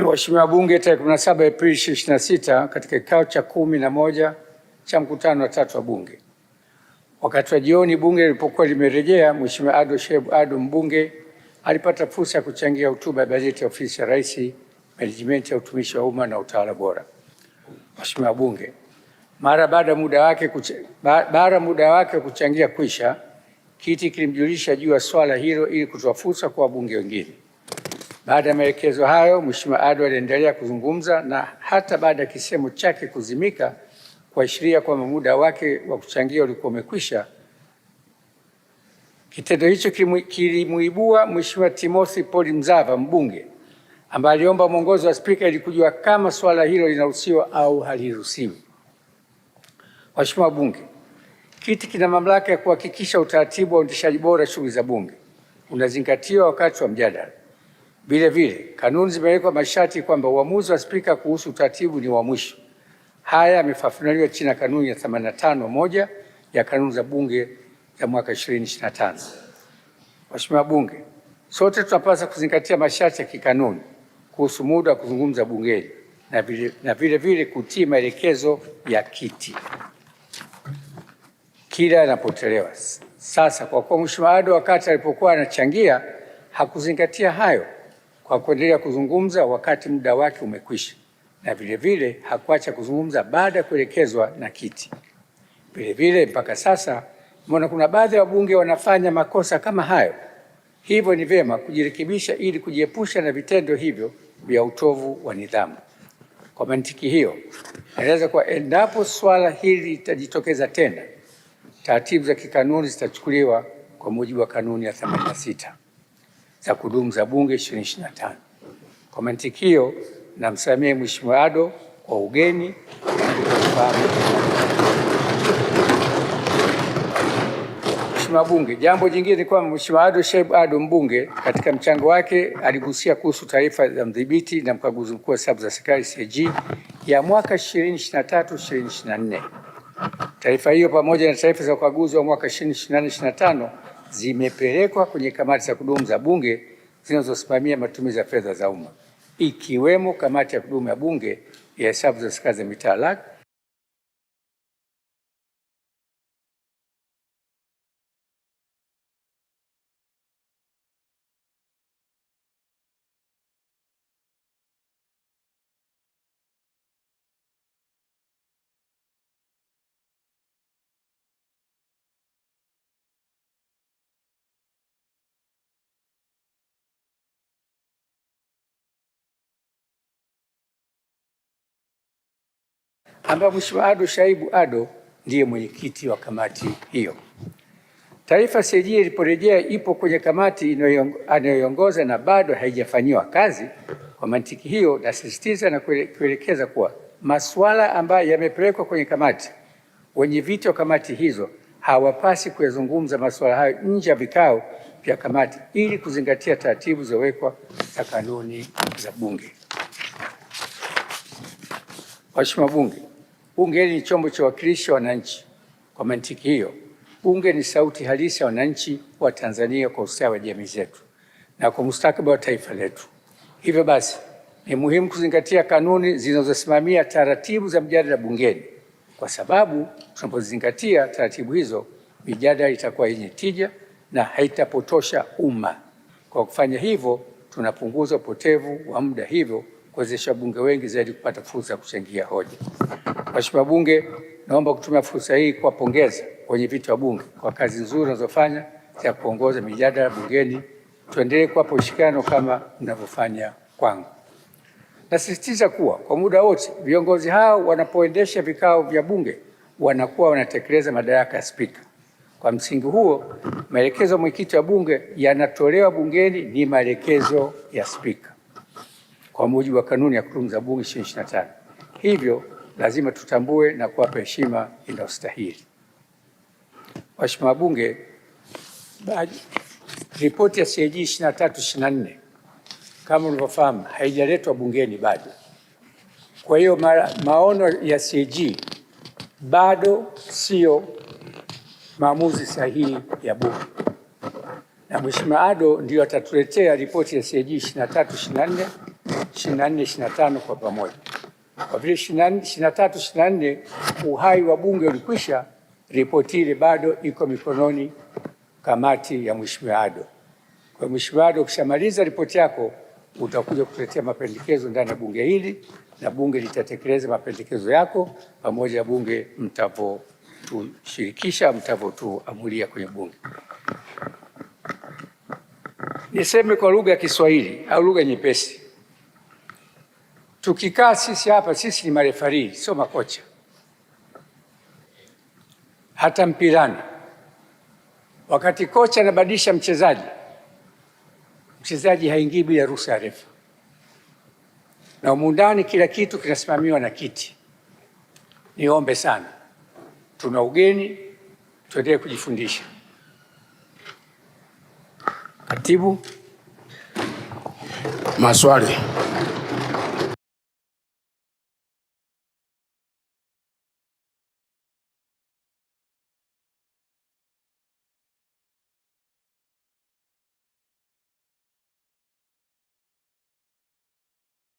Waheshimiwa wabunge, tarehe 17 Aprili 2026 katika kikao cha 11 cha mkutano wa 3 wa Bunge, wakati wa jioni bunge lilipokuwa limerejea, Mheshimiwa Ado Shaibu Ado mbunge alipata fursa ya kuchangia hotuba ya bajeti ya ofisi ya Rais, menejimenti ya utumishi wa umma na utawala bora. Waheshimiwa wabunge, mara baada muda wake kuchangia kwisha, kiti kilimjulisha juu ya swala hilo ili kutoa fursa kwa wabunge wengine. Baada ya maelekezo hayo, Mheshimiwa Ado aliendelea kuzungumza na hata baada ya kisemo chake kuzimika kuashiria kwamba muda wake wa kuchangia ulikuwa umekwisha. Kitendo hicho kilimuibua Mheshimiwa Timothy Paul Mzava mbunge, ambaye aliomba mwongozo wa Spika ili kujua kama swala hilo linaruhusiwa au haliruhusiwi. Waheshimiwa wabunge, kiti kina mamlaka ya kuhakikisha utaratibu wa uendeshaji bora shughuli za bunge unazingatiwa wakati wa mjadala. Vile vile, kanuni zimewekwa masharti kwamba uamuzi wa Spika kuhusu utaratibu ni wa mwisho. Haya yamefafanuliwa chini ya kanuni ya 85(1) ya kanuni za bunge ya mwaka 2025. Waheshimiwa wabunge, sote tunapaswa kuzingatia masharti ya kikanuni kuhusu muda wa kuzungumza bungeni na vile vile kutii maelekezo ya kiti kila yanapotolewa. Sasa kwa kuwa Mheshimiwa Ado wakati alipokuwa anachangia hakuzingatia hayo kwa kuendelea kuzungumza wakati muda wake umekwisha, na vile vile hakuacha kuzungumza baada ya kuelekezwa na kiti. Vile vile mpaka sasa mbona kuna baadhi ya wabunge wanafanya makosa kama hayo, hivyo ni vyema kujirekebisha ili kujiepusha na vitendo hivyo vya utovu wa nidhamu. Kwa mantiki hiyo, naeleza kuwa endapo swala hili litajitokeza tena, taratibu za kikanuni zitachukuliwa kwa mujibu wa kanuni ya 86 za kudumu za Bunge 2025. Kwa mantiki hiyo, namsamehe Mheshimiwa Ado kwa ugeni. Mheshimiwa Bunge, jambo jingine ni kwamba Mheshimiwa Ado Shaibu Ado mbunge katika mchango wake aligusia kuhusu taarifa za mdhibiti na mkaguzi mkuu wa hesabu za serikali CAG ya mwaka 2023/2024. Taarifa hiyo pamoja na taarifa za ukaguzi wa mwaka 2024/2025 zimepelekwa kwenye kamati za kudumu za Bunge zinazosimamia matumizi ya fedha za umma, ikiwemo kamati ya kudumu ya Bunge ya hesabu za serikali za mitaa LAC, ambapo Mheshimiwa Ado Shaibu Ado ndiye mwenyekiti wa kamati hiyo. Taarifa CAG iliporejea ipo kwenye kamati anayoiongoza na bado haijafanyiwa kazi. Kwa mantiki hiyo, nasisitiza na kuelekeza kuwa masuala ambayo yamepelekwa kwenye kamati, wenyeviti wa kamati hizo hawapasi kuyazungumza masuala hayo nje ya vikao vya kamati ili kuzingatia taratibu zilizowekwa za kanuni za Bunge. Waheshimiwa Bunge, Bunge hili ni chombo cha uwakilishi wa wananchi. Kwa mantiki hiyo, Bunge ni sauti halisi ya wananchi wa Tanzania kwa ustawi wa jamii zetu na kwa mustakabali wa taifa letu. Hivyo basi, ni muhimu kuzingatia kanuni zinazosimamia taratibu za mjadala bungeni, kwa sababu tunapozingatia taratibu hizo, mijadala itakuwa yenye tija na haitapotosha umma. Kwa kufanya hivyo, tunapunguza upotevu wa muda, hivyo kuwezesha wabunge wengi zaidi kupata fursa ya kuchangia hoja. Mheshimiwa Bunge, naomba kutumia fursa hii kuwapongeza wenyeviti wa Bunge kwa kazi nzuri wanazofanya ya kuongoza mijadala bungeni. Tuendelee kuwapa ushirikiano kama mnavyofanya kwangu. Nasisitiza kuwa kwa muda wote viongozi hao wanapoendesha vikao vya Bunge wanakuwa wanatekeleza madaraka ya Spika. Kwa msingi huo, maelekezo ya mwenyekiti wa Bunge yanatolewa bungeni ni maelekezo ya Spika kwa mujibu wa kanuni ya kudumu za Bunge 2025. Hivyo lazima tutambue na kuwapa heshima inayostahili. Waheshimiwa Bunge, ripoti ya CAG 23/24 kama mnavyofahamu haijaletwa bungeni bado. Kwa hiyo maono ya CAG bado sio maamuzi sahihi ya Bunge, na Mheshimiwa Ado ndio atatuletea ripoti ya CAG 23/24 24, 25 kwa pamoja. Kwa vile 23, 24 uhai wa bunge ulikwisha, ripoti ile bado iko mikononi kamati ya Mheshimiwa Ado. Kwa Mheshimiwa Ado, ukishamaliza ripoti yako utakuja kutuletea mapendekezo ndani ya bunge hili na bunge litatekeleza mapendekezo yako pamoja bunge mtavotushirikisha, mtavotuamulia kwenye bunge. Niseme kwa lugha ya Kiswahili au lugha nyepesi, tukikaa sisi hapa, sisi ni marefari, sio makocha. Hata mpirani wakati kocha anabadilisha mchezaji haingii bila ruhusa ya refa, na humu ndani kila kitu kinasimamiwa na kiti. Niombe sana, tuna ugeni, tuendelee kujifundisha. Katibu, maswali.